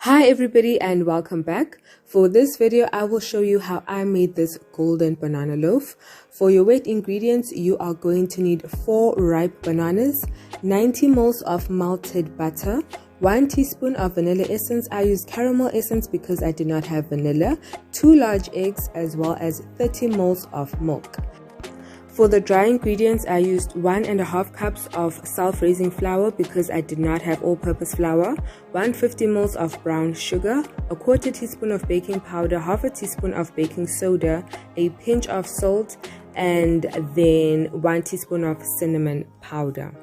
Hi everybody and welcome back. For this video I will show you how I made this golden banana loaf. For your wet ingredients you are going to need 4 ripe bananas, 90 ml of melted butter, 1 teaspoon of vanilla essence. I used caramel essence because I did not have vanilla, 2 large eggs as well as 30 ml of milk. For the dry ingredients, I used 1.5 cups of self-raising flour because I did not have all-purpose flour, 150 ml of brown sugar, a quarter teaspoon of baking powder, half a teaspoon of baking soda, a pinch of salt, and then 1 teaspoon of cinnamon powder.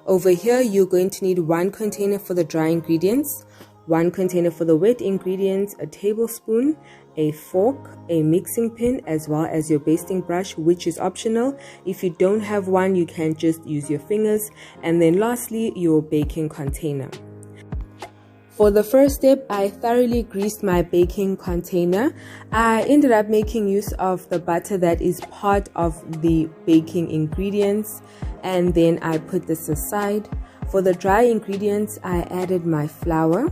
Over here, you're going to need 1 container for the dry ingredients, 1 container for the wet ingredients, a tablespoon, a fork, a mixing pin, as well as your basting brush, which is optional. If you don't have one, you can just use your fingers. And then lastly, your baking container. For the first step, I thoroughly greased my baking container. I ended up making use of the butter that is part of the baking ingredients, and then I put this aside. For the dry ingredients, I added my flour,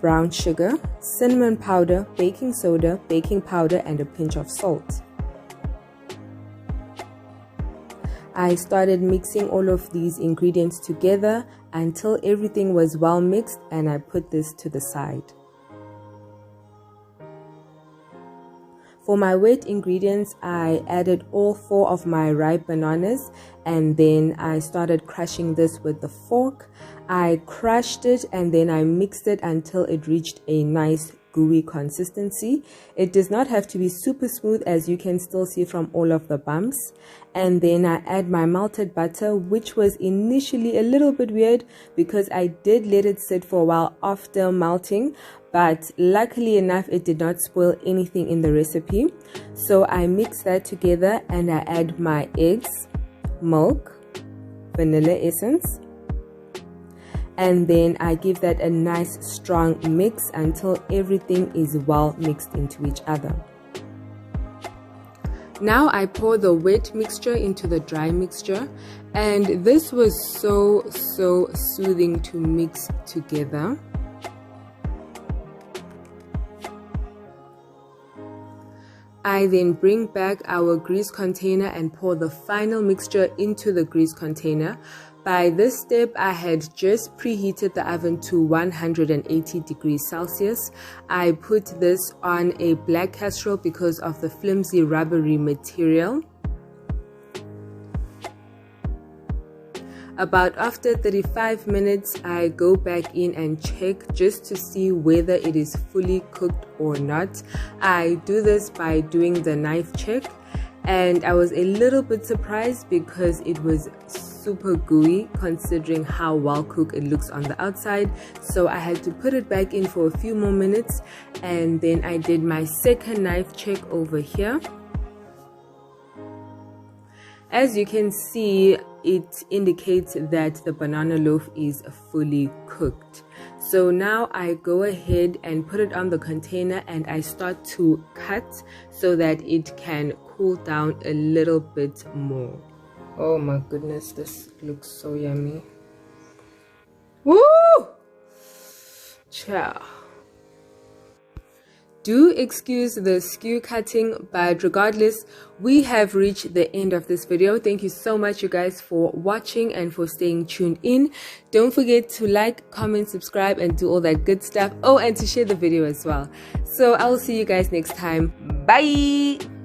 brown sugar, cinnamon powder, baking soda, baking powder, and a pinch of salt. I started mixing all of these ingredients together until everything was well mixed, and I put this to the side. For my wet ingredients, I added all 4 of my ripe bananas, and then I started crushing this with the fork. I crushed it and then I mixed it until it reached a nice gooey consistency. It does not have to be super smooth, as you can still see from all of the bumps. And then I add my melted butter, which was initially a little bit weird because I did let it sit for a while after melting, but luckily enough it did not spoil anything in the recipe. So I mix that together and I add my eggs, milk, vanilla essence, and then I give that a nice strong mix until everything is well mixed into each other. Now I pour the wet mixture into the dry mixture, and this was so soothing to mix together. I then bring back our grease container and pour the final mixture into the grease container. By this step, I had just preheated the oven to 180 degrees Celsius. I put this on a black casserole because of the flimsy rubbery material. About after 35 minutes, I go back in and check just to see whether it is fully cooked or not. I do this by doing the knife check, and I was a little bit surprised because it was super gooey considering how well cooked it looks on the outside. So I had to put it back in for a few more minutes, and then I did my second knife check over here. As you can see, it indicates that the banana loaf is fully cooked. So now I go ahead and put it on the container and I start to cut so that it can cool down a little bit more. Oh my goodness, this looks so yummy. Woo! Ciao. Do excuse the skew cutting, but regardless, we have reached the end of this video. Thank you so much, you guys, for watching and for staying tuned in. Don't forget to like, comment, subscribe, and do all that good stuff. Oh, and to share the video as well. So I will see you guys next time. Bye!